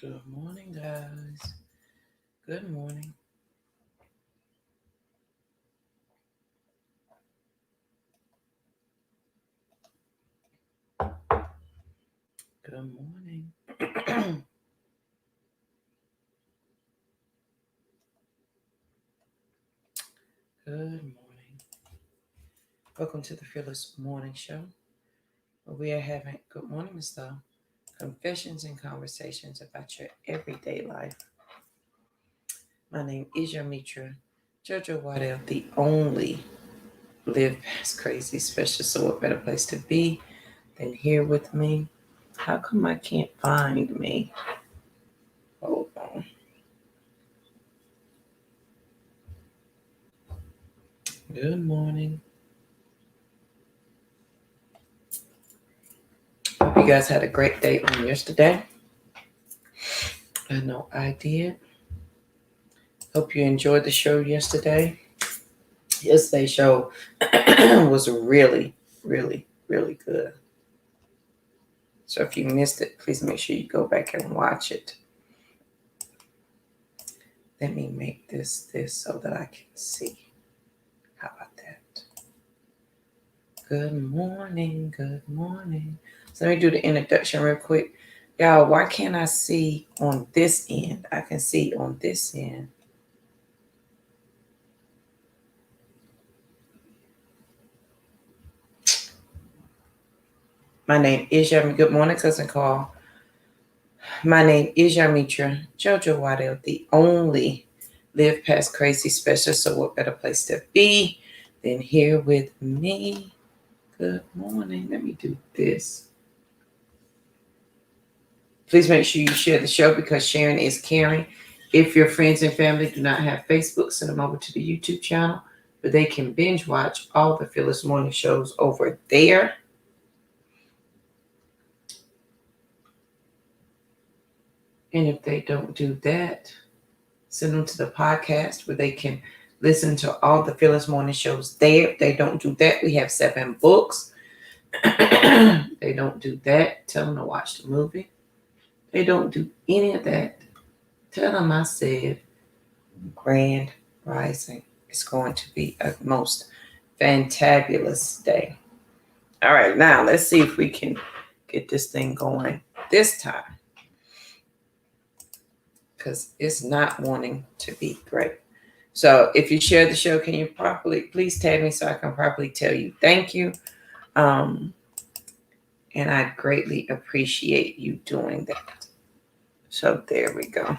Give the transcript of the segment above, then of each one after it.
Good morning, guys. Good morning. Good morning. Good morning. Welcome to the Fearless Morning Show, where we are having good morning, Mr. Confessions and conversations about your everyday life. My name is your Mitra, Jojo Waddell, the only live past crazy special. So, what better place to be than here with me? How come I can't find me? Hold on. Good morning. Hope you guys had a great day on yesterday. I know I did. Hope you enjoyed the show yesterday. Yesterday's show was really, really, really good. So if you missed it, please make sure you go back and watch it. Let me make this so that I can see. How about that? Good morning. Good morning. So let me do the introduction real quick. Y'all, why can't I see on this end? I can see on this end. My name is Yami. Good morning, Cousin Carl. My name is Yamitra Jojo Waddell, the only Live Past Crazy special. So what better place to be than here with me? Good morning. Let me do this. Please make sure you share the show because sharing is caring. If your friends and family do not have Facebook, send them over to the YouTube channel where they can binge watch all the Fearless Morning shows over there. And if they don't do that, send them to the podcast where they can listen to all the Fearless Morning shows there. If they don't do that, we have 7 books. They don't do that, tell them to watch the movie. They don't do any of that, tell them I said Grand Rising. It's going to be a most fantabulous day. All right, now let's see if we can get this thing going this time, because it's not wanting to be great. So if you share the show, can you please tag me so I can properly tell you thank you. And I greatly appreciate you doing that. So there we go.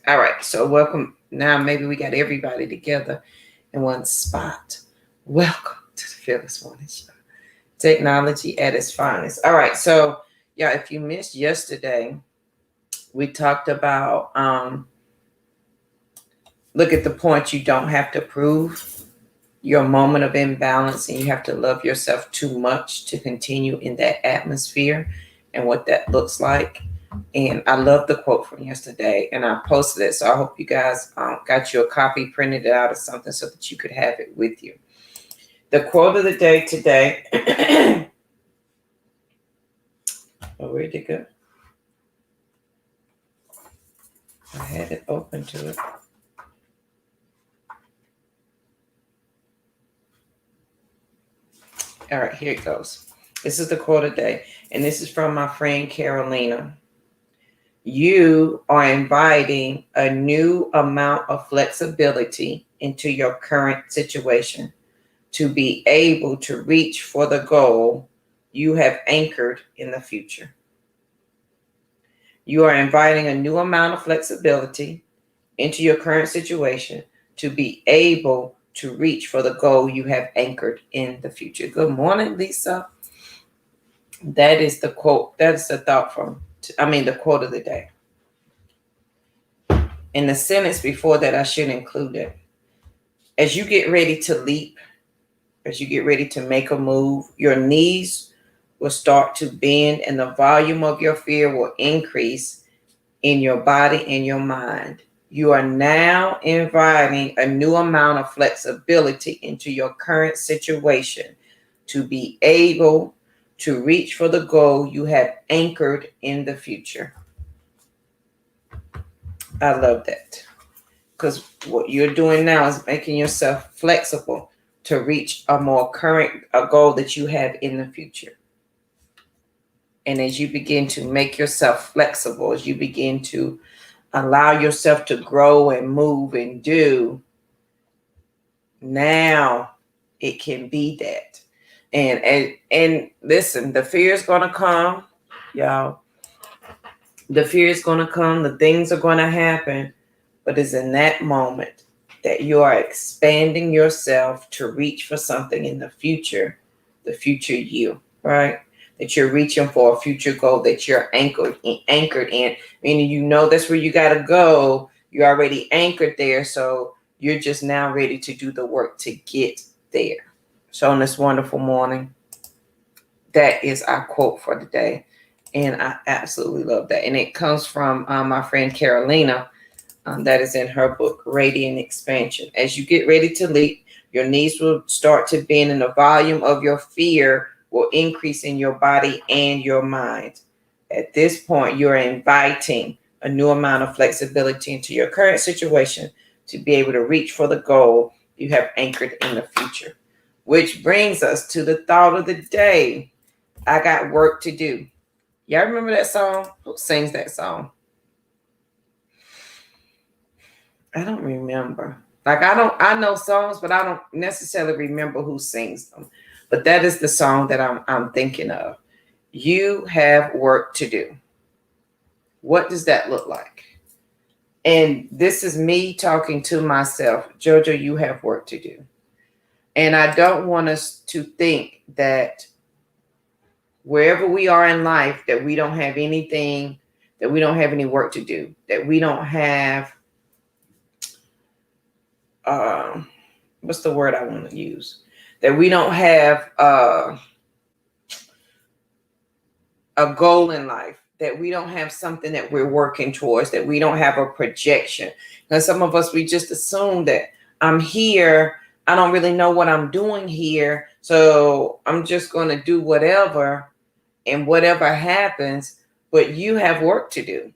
All right, so welcome. Now maybe we got everybody together in one spot. Welcome to the Fearless Morning Show. Technology at its finest. All right, so yeah, if you missed yesterday, we talked about look at the point you don't have to prove your moment of imbalance, and you have to love yourself too much to continue in that atmosphere and what that looks like. And I love the quote from yesterday, and I posted it, so I hope you guys got you a copy, printed it out or something so that you could have it with you. The quote of the day today. Oh, where'd it go? I had it open to it. All right, here it goes. This is the quote of the day, and this is from my friend Carolina. You are inviting a new amount of flexibility into your current situation to be able to reach for the goal you have anchored in the future. You are inviting a new amount of flexibility into your current situation to be able to reach for the goal you have anchored in the future. Good morning, Lisa. That is the quote. That is the thought the quote of the day. In the sentence before that, I should include it. As you get ready to leap, as you get ready to make a move, your knees will start to bend and the volume of your fear will increase in your body and your mind. You are now inviting a new amount of flexibility into your current situation to be able to reach for the goal you have anchored in the future. I love that. Because what you're doing now is making yourself flexible to reach a more current a goal that you have in the future. And as you begin to make yourself flexible, as you begin to allow yourself to grow and move and do, now it can be that. And listen, the fear is gonna come, y'all. The fear is gonna come, the things are gonna happen, but it's in that moment that you are expanding yourself to reach for something in the future you, right? That you're reaching for a future goal that you're anchored in, meaning you know that's where you gotta go. You're already anchored there, so you're just now ready to do the work to get there. So on this wonderful morning, that is our quote for the day. And I absolutely love that. And it comes from my friend Carolina. That is in her book, Radiant Expansion. As you get ready to leap, your knees will start to bend and the volume of your fear will increase in your body and your mind. At this point, you're inviting a new amount of flexibility into your current situation to be able to reach for the goal you have anchored in the future. Which brings us to the thought of the day. I got work to do. Y'all remember that song? Who sings that song? I don't remember. Like I know songs, but I don't necessarily remember who sings them. But that is the song that I'm thinking of. You have work to do. What does that look like? And this is me talking to myself. Jojo, you have work to do. And I don't want us to think that wherever we are in life, that we don't have anything, that we don't have any work to do, that we don't have what's the word I want to use? That we don't have a goal in life, that we don't have something that we're working towards, that we don't have a projection. Now, some of us, we just assume that I'm here, I don't really know what I'm doing here, so I'm just going to do whatever, and whatever happens. But you have work to do.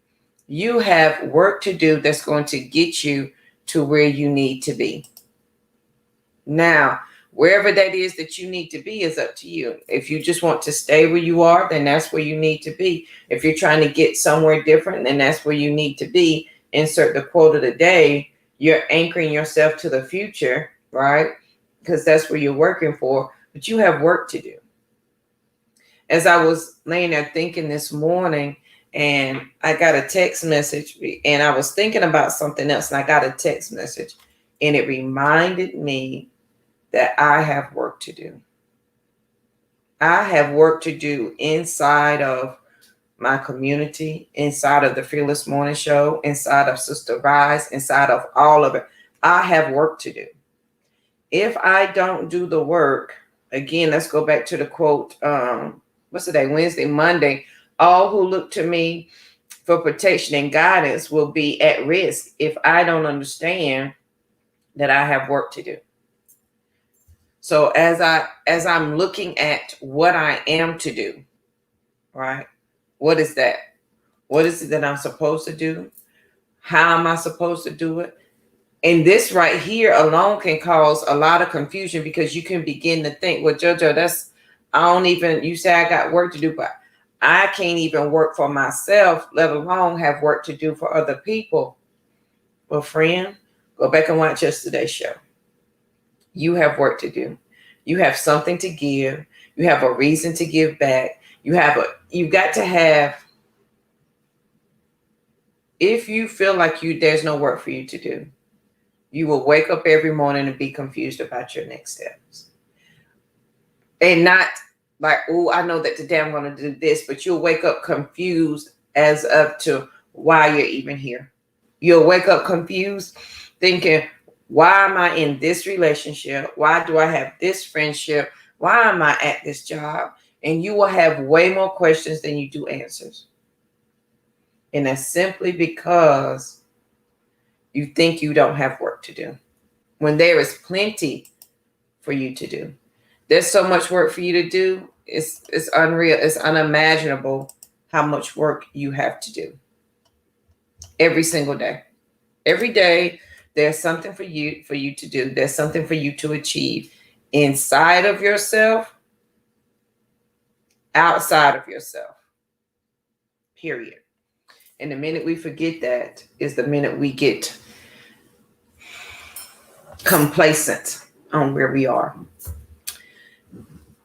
You have work to do that's going to get you to where you need to be. Now, wherever that is that you need to be is up to you. If you just want to stay where you are, then that's where you need to be. If you're trying to get somewhere different, then that's where you need to be. Insert the quote of the day. You're anchoring yourself to the future, right? Because that's where you're working for, but you have work to do. As I was laying there thinking this morning, and I got a text message, and I was thinking about something else, and I got a text message, and it reminded me that I have work to do. I have work to do inside of my community, inside of the Fearless Morning Show, inside of Sister Rise, inside of all of it. I have work to do. If I don't do the work, again, let's go back to the quote, what's the day? Wednesday, Monday. All who look to me for protection and guidance will be at risk if I don't understand that I have work to do. So as I'm looking at what I am to do, right? What is that? What is it that I'm supposed to do? How am I supposed to do it? And this right here alone can cause a lot of confusion, because you can begin to think, well, Jojo, you say I got work to do, but I can't even work for myself, let alone have work to do for other people. Well, friend, go back and watch yesterday's show. You have work to do. You have something to give. You have a reason to give back. You've got to have, if you feel like there's no work for you to do, you will wake up every morning and be confused about your next steps. And not like, oh, I know that today I'm going to do this, but you'll wake up confused as up to why you're even here. You'll wake up confused thinking, why am I in this relationship? Why do I have this friendship? Why am I at this job? And you will have way more questions than you do answers. And that's simply because you think you don't have work to do, when there is plenty for you to do. There's so much work for you to do. It's unreal. It's unimaginable how much work you have to do every single day. Every day, there's something for you to do. There's something for you to achieve inside of yourself, outside of yourself. Period. And the minute we forget that is the minute we get complacent on where we are.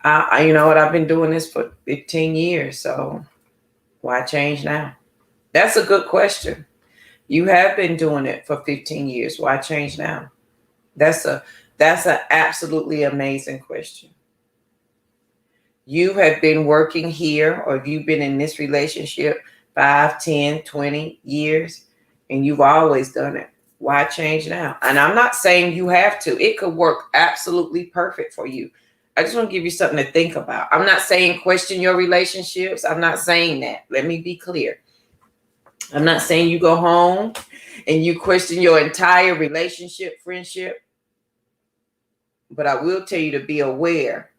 You know what? I've been doing this for 15 years, so why change now? That's a good question. You have been doing it for 15 years. Why change now? That's an absolutely amazing question. You have been working here, or you've been in this relationship 5, 10, 20 years, and you've always done it. Why change now? And I'm not saying you have to. It could work absolutely perfect for you. I just want to give you something to think about. I'm not saying question your relationships. I'm not saying that. Let me be clear. I'm not saying you go home and you question your entire relationship, friendship. But I will tell you to be aware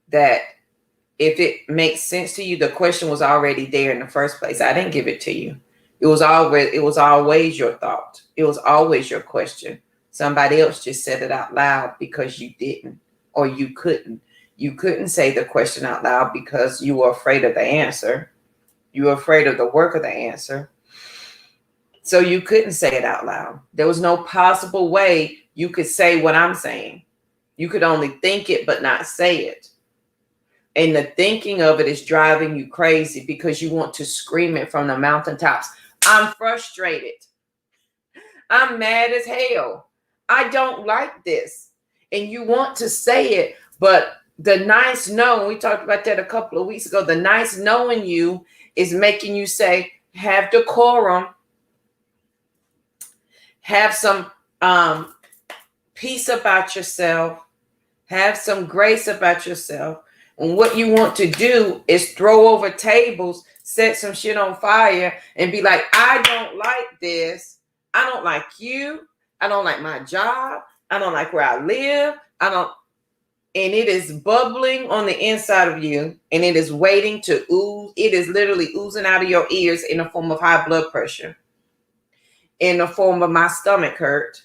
that if it makes sense to you, the question was already there in the first place. I didn't give it to you. It was always your thought. It was always your question. Somebody else just said it out loud because you didn't, or you couldn't. You couldn't say the question out loud because you were afraid of the answer. You were afraid of the work of the answer. So you couldn't say it out loud. There was no possible way you could say what I'm saying. You could only think it, but not say it. And the thinking of it is driving you crazy because you want to scream it from the mountaintops. I'm frustrated. I'm mad as hell. I don't like this. And you want to say it, but the nice no, we talked about that a couple of weeks ago, the nice no in you is making you say, have decorum, have some peace about yourself, have some grace about yourself. And what you want to do is throw over tables, set some shit on fire, and be like, I don't like this. I don't like you. I don't like my job. I don't like where I live. And it is bubbling on the inside of you, and it is waiting to ooze. It is literally oozing out of your ears in the form of high blood pressure, in the form of my stomach hurt,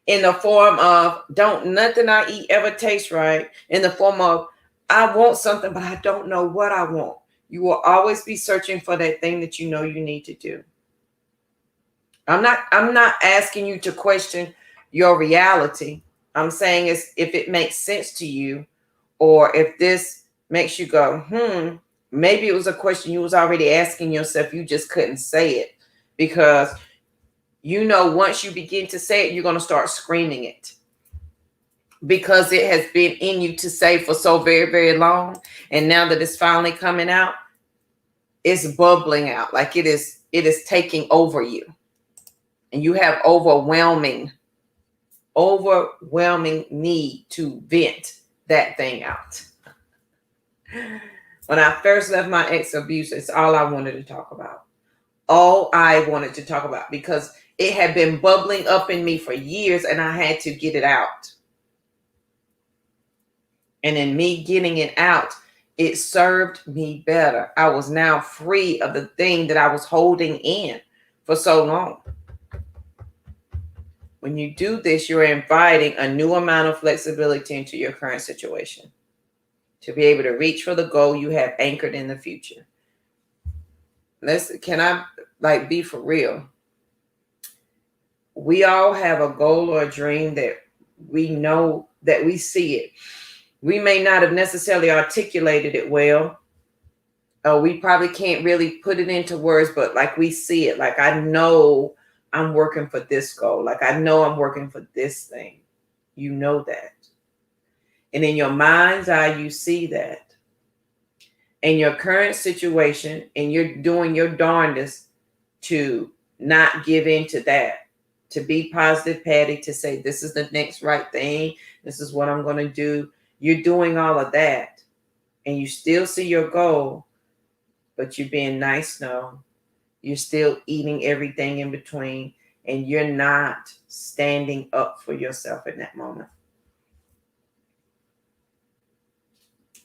in the form of don't nothing I eat ever taste right, in the form of I want something, but I don't know what I want. You will always be searching for that thing that you know you need to do. I'm not asking you to question your reality. I'm saying is if it makes sense to you, or if this makes you go, maybe it was a question you was already asking yourself. You just couldn't say it because once you begin to say it, you're going to start screaming it. Because it has been in you to say for so very, very long. And now that it's finally coming out, it's bubbling out like it is taking over you. And you have overwhelming need to vent that thing out. When I first left my ex-abuse, it's all I wanted to talk about. All I wanted to talk about because it had been bubbling up in me for years and I had to get it out. And in me getting it out, it served me better. I was now free of the thing that I was holding in for so long. When you do this, you're inviting a new amount of flexibility into your current situation to be able to reach for the goal you have anchored in the future. Can I be for real? We all have a goal or a dream that we know that we see it. We may not have necessarily articulated it well. We probably can't really put it into words, but like we see it. Like I know I'm working for this goal. Like I know I'm working for this thing. You know that. And in your mind's eye, you see that. In your current situation, and you're doing your darndest to not give in to that. To be positive, Patty, to say this is the next right thing. This is what I'm going to do. You're doing all of that and you still see your goal, but you're being nice. No, you're still eating everything in between and you're not standing up for yourself in that moment.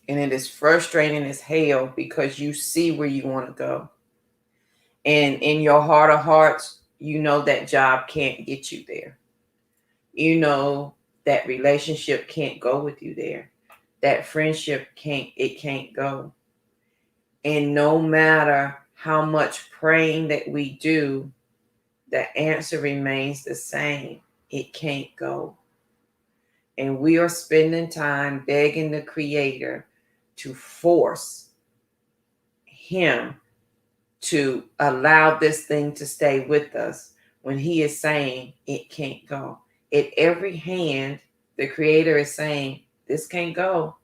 And it is frustrating as hell because you see where you want to go. And in your heart of hearts, You know that job can't get you there. You know that relationship can't go with you there. That friendship can't go. And no matter how much praying that we do, the answer remains the same. It can't go. And we are spending time begging the Creator to force Him to allow this thing to stay with us when He is saying it can't go. At every hand, the Creator is saying, this can't go.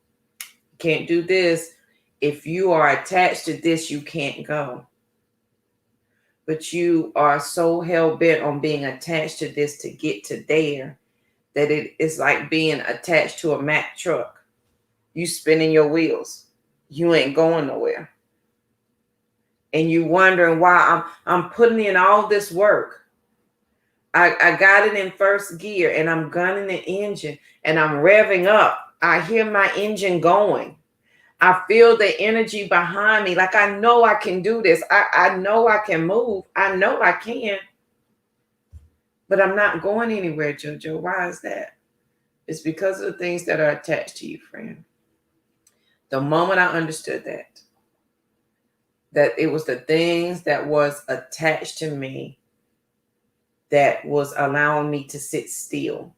You can't do this. If you are attached to this, you can't go. But you are so hell-bent on being attached to this to get to there that it is like being attached to a Mack truck. You spinning your wheels. You ain't going nowhere. And you wondering why I'm putting in all this work. I got it in first gear and I'm gunning the engine and I'm revving up. I hear my engine going. I feel the energy behind me. Like I know I can do this. I know I can move. I know I can. But I'm not going anywhere, JoJo. Why is that? It's because of the things that are attached to you, friend. The moment I understood that it was the things that was attached to me that was allowing me to sit still,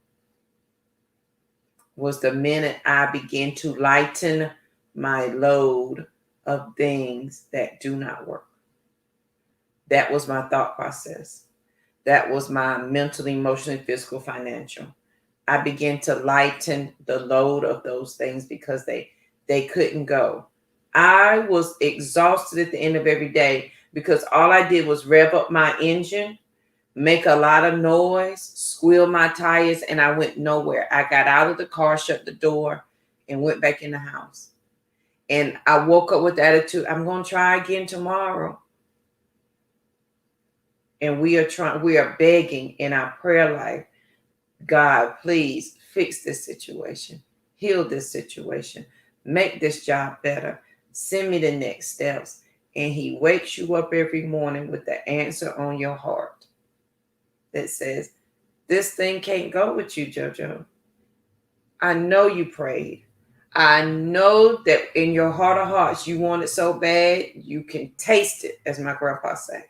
was the minute I began to lighten my load of things that do not work. That was my thought process. That was my mental, emotional, physical, financial. I began to lighten the load of those things because they couldn't go. I was exhausted at the end of every day because all I did was rev up my engine, make a lot of noise, squeal my tires, and I went nowhere. I got out of the car, shut the door, and went back in the house. And I woke up with the attitude, I'm going to try again tomorrow. And we are begging in our prayer life, God, please fix this situation, heal this situation, make this job better, send me the next steps. And He wakes you up every morning with the answer on your heart that says, this thing can't go with you, JoJo. I know you prayed. I know that in your heart of hearts, you want it so bad, you can taste it, as my grandpa said.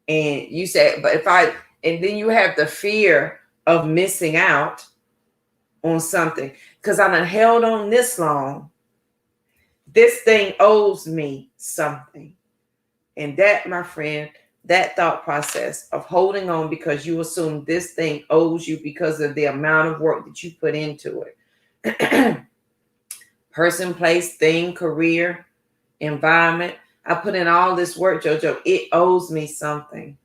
And you said, and then you have the fear of missing out on something because I done held on this long. This thing owes me something. And that, my friend, that thought process of holding on because you assume this thing owes you because of the amount of work that you put into it. Person, place, thing, career, environment. I put in all this work, JoJo. It owes me something.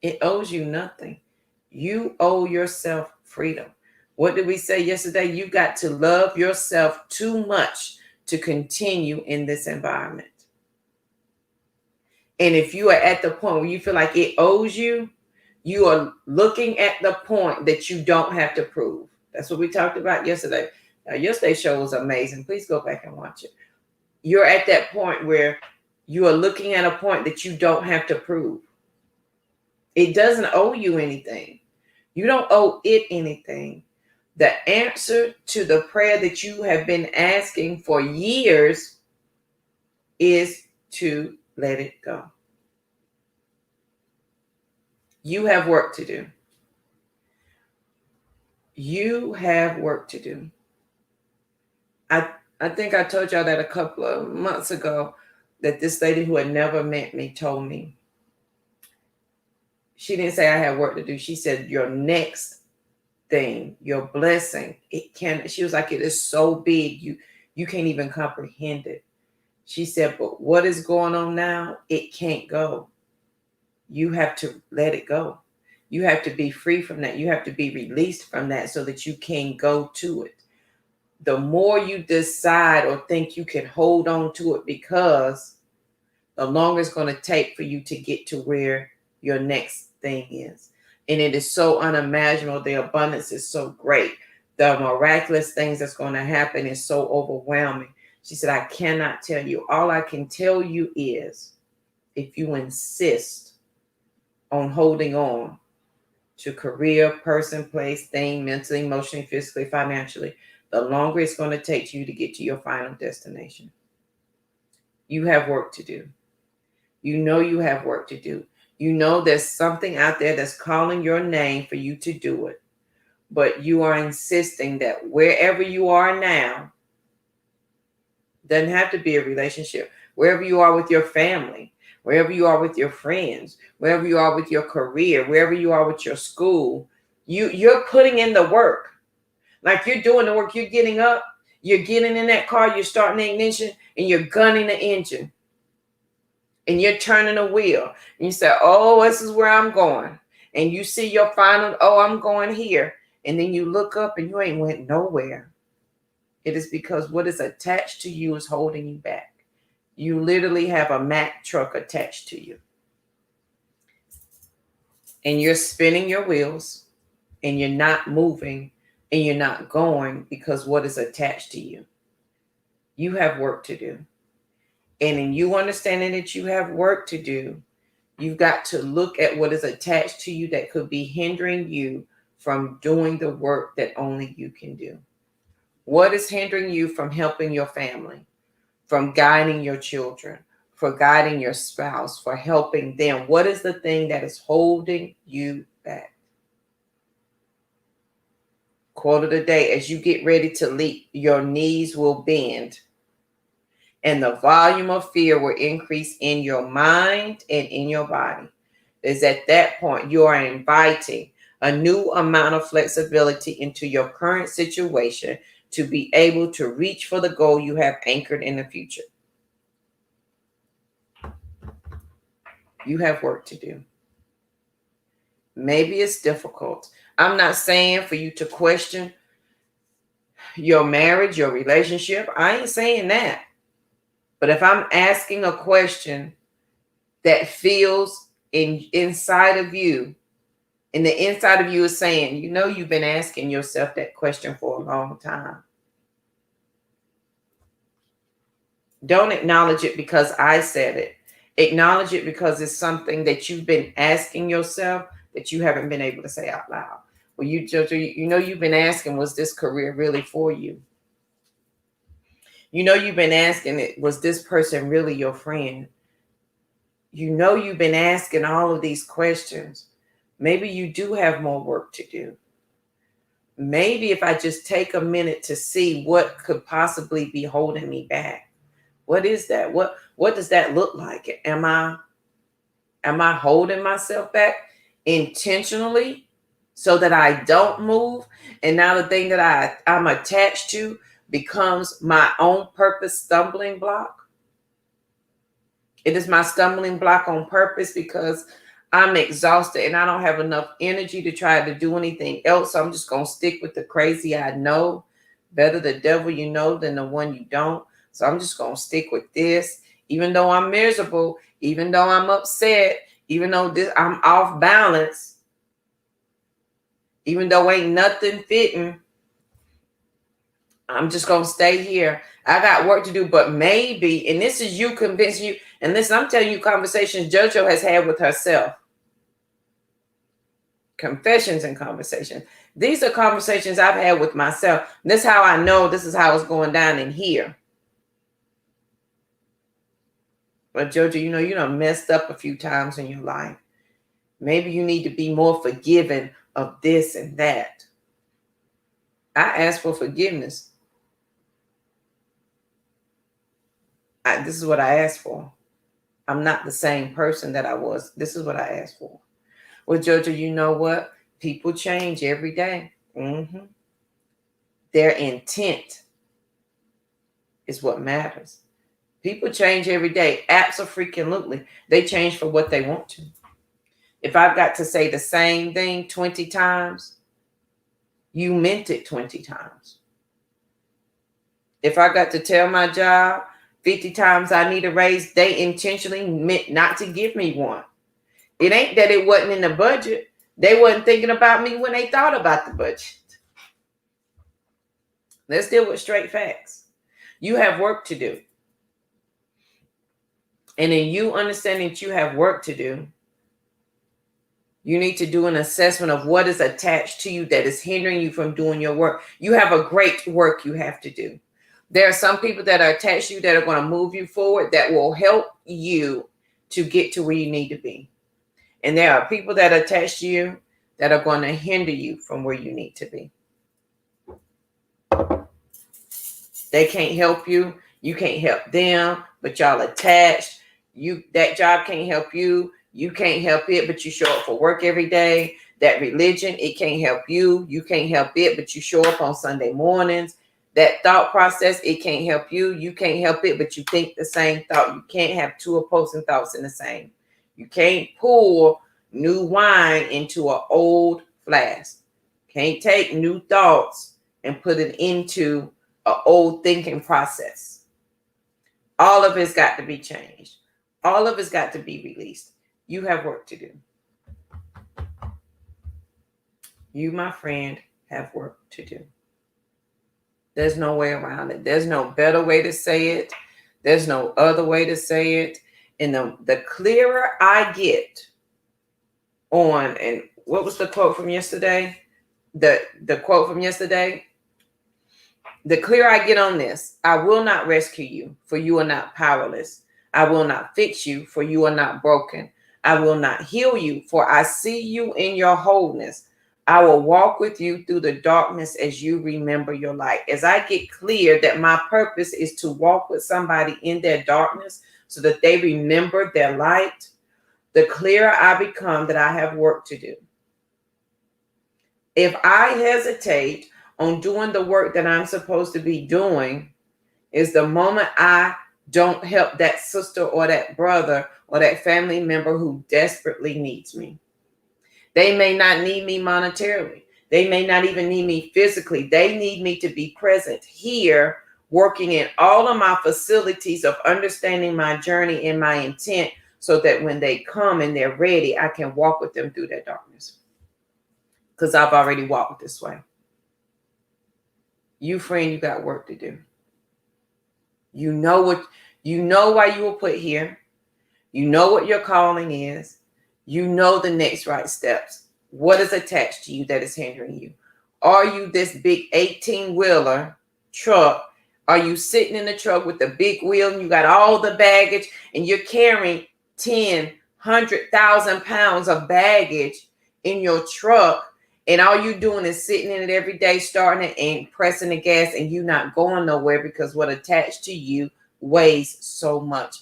It owes you nothing. You owe yourself freedom. What did we say yesterday? You got to love yourself too much to continue in this environment. And if you are at the point where you feel like it owes you, you are looking at the point that you don't have to prove. That's what we talked about yesterday. Yesterday's show was amazing. Please go back and watch it. You're at that point where you are looking at a point that you don't have to prove. It doesn't owe you anything. You don't owe it anything. The answer to the prayer that you have been asking for years is to let it go. You have work to do. You have work to do. I think I told y'all that a couple of months ago that this lady who had never met me told me. She didn't say I had work to do. She said, your next thing, your blessing, she was like, it is so big, you can't even comprehend it. She said, but what is going on now? It can't go. You have to let it go. You have to be free from that. You have to be released from that so that you can go to it. The more you decide or think you can hold on to it, because the longer it's going to take for you to get to where your next thing is. And it is so unimaginable. The abundance is so great. The miraculous things that's going to happen is so overwhelming. She said, I cannot tell you. All I can tell you is if you insist on holding on to career, person, place, thing, mentally, emotionally, physically, financially, the longer it's going to take you to get to your final destination. You have work to do. You know you have work to do. You know there's something out there that's calling your name for you to do it. But you are insisting that wherever you are now, doesn't have to be a relationship, wherever you are with your family, wherever you are with your friends, wherever you are with your career, wherever you are with your school, you're putting in the work. Like you're doing the work, you're getting up, you're getting in that car, you're starting the ignition, and you're gunning the engine. And you're turning a wheel. And you say, oh, this is where I'm going. And you see your final, oh, I'm going here. And then you look up and you ain't went nowhere. It is because what is attached to you is holding you back. You literally have a Mack truck attached to you. And you're spinning your wheels and you're not moving and you're not going because what is attached to you. You have work to do. And in you understanding that you have work to do, you've got to look at what is attached to you that could be hindering you from doing the work that only you can do. What is hindering you from helping your family, from guiding your children, for guiding your spouse, for helping them? What is the thing that is holding you back? Quote of the day, as you get ready to leap, your knees will bend and the volume of fear will increase in your mind and in your body. Is at that point you are inviting a new amount of flexibility into your current situation to be able to reach for the goal you have anchored in the future. You have work to do. Maybe it's difficult. I'm not saying for you to question your marriage, your relationship. I ain't saying that. But if I'm asking a question that feels inside of you, and the inside of you is saying, you know, you've been asking yourself that question for a long time. Don't acknowledge it because I said it. Acknowledge it because it's something that you've been asking yourself that you haven't been able to say out loud. Well, you know you've been asking, was this career really for you? You know you've been asking it, was this person really your friend? You know you've been asking all of these questions. Maybe you do have more work to do. Maybe if I just take a minute to see what could possibly be holding me back. What is that? What does that look like? Am I holding myself back intentionally so that I don't move? And now the thing that I'm attached to becomes my own purpose stumbling block. It is my stumbling block on purpose because I'm exhausted and I don't have enough energy to try to do anything else. So I'm just going to stick with the crazy I know. Better the devil you know than the one you don't. So I'm just going to stick with this. Even though I'm miserable, even though I'm upset, even though I'm off balance, even though ain't nothing fitting, I'm just going to stay here. I got work to do, but maybe, and this is you convincing you, and listen, I'm telling you conversations JoJo has had with herself. Confessions and conversations. These are conversations I've had with myself. This is how I know this is how it's going down in here. But JoJo, you done messed up a few times in your life. Maybe you need to be more forgiving of this and that. I asked for forgiveness. This is what I asked for. I'm not the same person that I was. This is what I asked for. Well, JoJo, you know what? People change every day. Their intent is what matters. People change every day. Absolutely. They change for what they want to. If I've got to say the same thing 20 times, you meant it 20 times. If I got to tell my job 50 times I need a raise, they intentionally meant not to give me one. It ain't that it wasn't in the budget. They wasn't thinking about me when they thought about the budget. Let's deal with straight facts. You have work to do. And in you understanding that you have work to do, You need to do an assessment of what is attached to you that is hindering you from doing your work. You have a great work you have to do. There are some people that are attached to you that are going to move you forward, that will help you to get to where you need to be. And there are people that are attached to you that are going to hinder you from where you need to be. They can't help you. You can't help them, but y'all attached. That job can't help you. You can't help it, but you show up for work every day. That religion, it can't help you. You can't help it, but you show up on Sunday mornings. That thought process, it can't help you. You can't help it, but you think the same thought. You can't have two opposing thoughts in the same. You can't pour new wine into an old flask. Can't take new thoughts and put it into an old thinking process. All of it's got to be changed. All of it's got to be released. You have work to do. You, my friend, have work to do. There's no way around it. There's no better way to say it. There's no other way to say it. And the clearer I get on, and what was the quote from yesterday? The quote from yesterday. The clearer I get on this, I will not rescue you, for you are not powerless. I will not fix you, for you are not broken. I will not heal you, for I see you in your wholeness. I will walk with you through the darkness as you remember your light. As I get clear that my purpose is to walk with somebody in their darkness so that they remember their light, the clearer I become that I have work to do. If I hesitate on doing the work that I'm supposed to be doing, is the moment I don't help that sister or that brother or that family member who desperately needs me. They may not need me monetarily. They may not even need me physically. They need me to be present here, working in all of my facilities of understanding my journey and my intent, so that when they come and they're ready, I can walk with them through that darkness. Because I've already walked this way. You, friend, you got work to do. You know why you were put here. You know what your calling is. You know the next right steps. What is attached to you that is hindering you? Are you this big 18-wheeler truck? Are you sitting in the truck with the big wheel and you got all the baggage and you're carrying 10, 100,000 pounds of baggage in your truck, and all you doing is sitting in it every day, starting it and pressing the gas, and you not going nowhere because what attached to you weighs so much?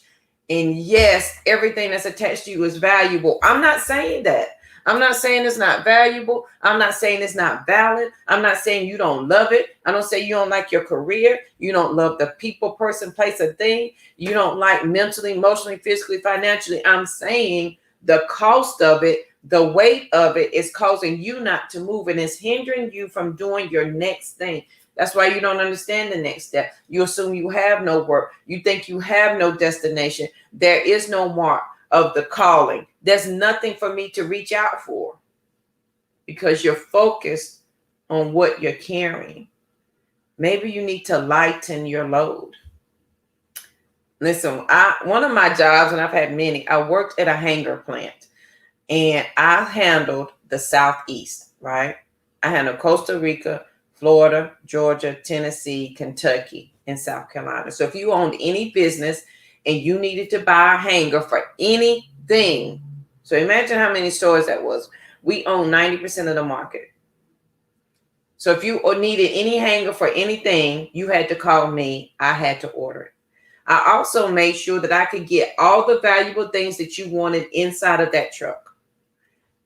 And yes, everything that's attached to you is valuable. I'm not saying that. I'm not saying it's not valuable. I'm not saying it's not valid. I'm not saying you don't love it. I don't say you don't like your career. You don't love the people, person, place, or thing. You don't like mentally, emotionally, physically, financially. I'm saying the cost of it, the weight of it is causing you not to move, and it's hindering you from doing your next thing. That's why you don't understand the next step. You assume you have no work. You think you have no destination. There is no mark of the calling. There's nothing for me to reach out for because you're focused on what you're carrying. Maybe you need to lighten your load. Listen, one of my jobs, and I've had many, I worked at a hanger plant, and I handled the Southeast, right? I handled Costa Rica, Florida, Georgia, Tennessee, Kentucky, and South Carolina. So if you owned any business and you needed to buy a hanger for anything, so imagine how many stores that was. We own 90% of the market. So if you needed any hanger for anything, you had to call me. I had to order it. I also made sure that I could get all the valuable things that you wanted inside of that truck.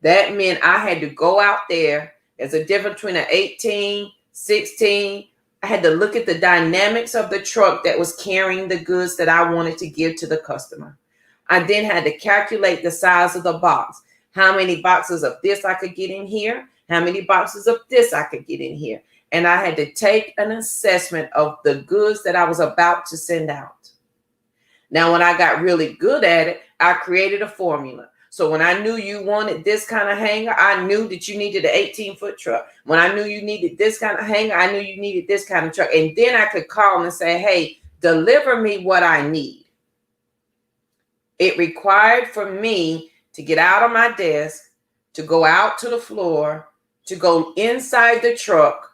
That meant I had to go out there. There's a difference between an 18, 16. I had to look at the dynamics of the truck that was carrying the goods that I wanted to give to the customer. I then had to calculate the size of the box. How many boxes of this I could get in here? How many boxes of this I could get in here? And I had to take an assessment of the goods that I was about to send out. Now, when I got really good at it, I created a formula. So when I knew you wanted this kind of hanger, I knew that you needed an 18-foot truck. When I knew you needed this kind of hanger, I knew you needed this kind of truck. And then I could call and say, hey, deliver me what I need. It required for me to get out of my desk, to go out to the floor, to go inside the truck,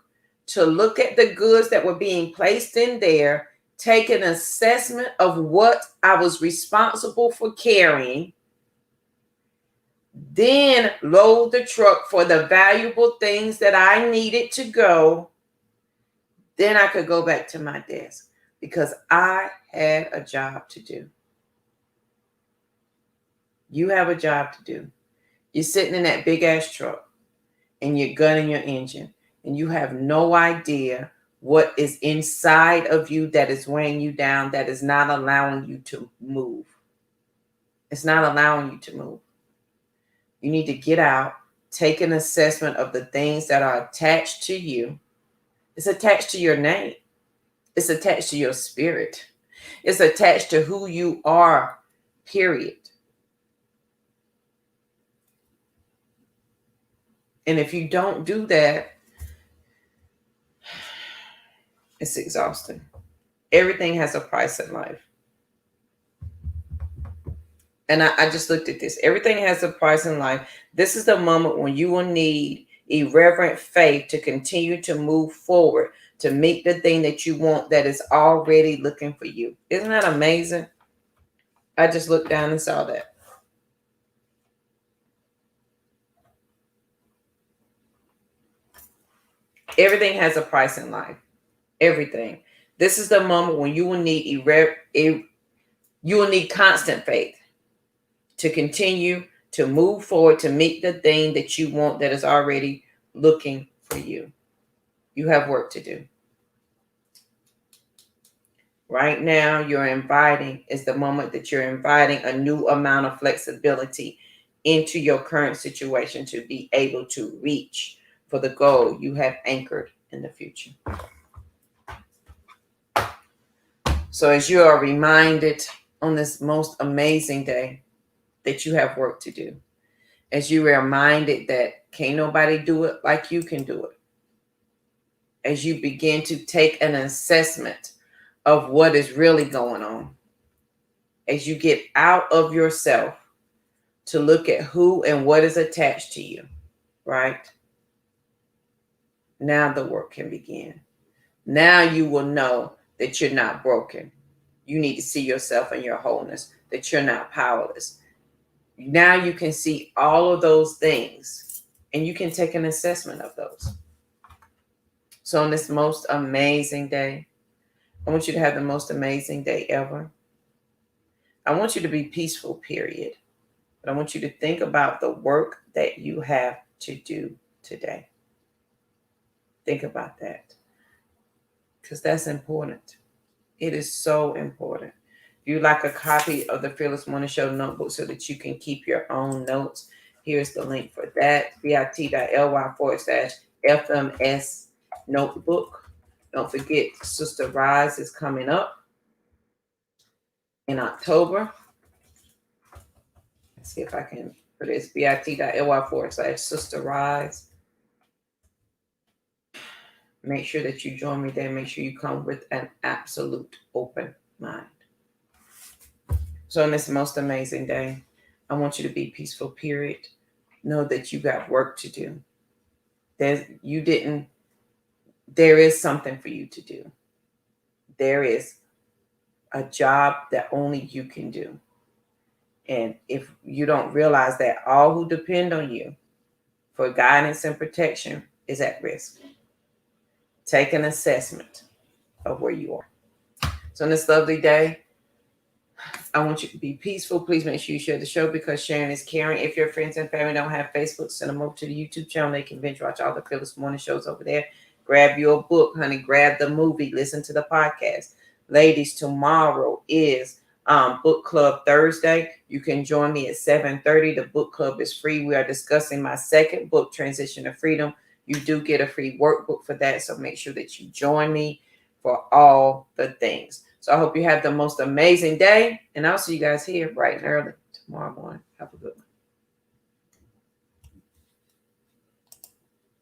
to look at the goods that were being placed in there, take an assessment of what I was responsible for carrying, then load the truck for the valuable things that I needed to go. Then I could go back to my desk because I had a job to do. You have a job to do. You're sitting in that big ass truck and you're gunning your engine and you have no idea what is inside of you that is weighing you down, that is not allowing you to move. It's not allowing you to move. You need to get out, take an assessment of the things that are attached to you. It's attached to your name. It's attached to your spirit. It's attached to who you are, period. And if you don't do that, it's exhausting. Everything has a price in life. And I just looked at this. Everything has a price in life. This is the moment when you will need irreverent faith to continue to move forward, to meet the thing that you want that is already looking for you. Isn't that amazing? I just looked down and saw that. Everything has a price in life. Everything. This is the moment when you will need you will need constant faith to continue to move forward, to meet the thing that you want that is already looking for you. You have work to do. Right now, is the moment that you're inviting a new amount of flexibility into your current situation to be able to reach for the goal you have anchored in the future. So as you are reminded on this most amazing day that you have work to do, as you are reminded that can't nobody do it like you can do it, as you begin to take an assessment of what is really going on, as you get out of yourself to look at who and what is attached to you, right? Now the work can begin. Now you will know that you're not broken. You need to see yourself in your wholeness, that you're not powerless. Now you can see all of those things and you can take an assessment of those. So on this most amazing day, I want you to have the most amazing day ever. I want you to be peaceful, period. But I want you to think about the work that you have to do today. Think about that. Because that's important. It is so important. If you'd like a copy of the Fearless Morning Show notebook so that you can keep your own notes, here's the link for that. bit.ly/FMS notebook. Don't forget, Sister Rise is coming up in October. Let's see if I can put this. bit.ly/Sister Rise. Make sure that you join me there. Make sure you come with an absolute open mind. So on this most amazing day, I want you to be peaceful, period. Know that you got work to do. There is something for you to do. There is a job that only you can do. And if you don't realize that, all who depend on you for guidance and protection is at risk. Take an assessment of where you are. So on this lovely day, I want you to be peaceful. Please make sure you share the show because sharing is caring. If your friends and family don't have Facebook, send them over to the YouTube channel. They can binge watch all the Fearless Morning shows over there. Grab your book, honey. Grab the movie. Listen to the podcast. Ladies, tomorrow is Book Club Thursday. You can join me at 7:30. The book club is free. We are discussing my second book, Transition to Freedom. You do get a free workbook for that. So make sure that you join me for all the things. So I hope you have the most amazing day. And I'll see you guys here bright and early tomorrow morning. Have a good one.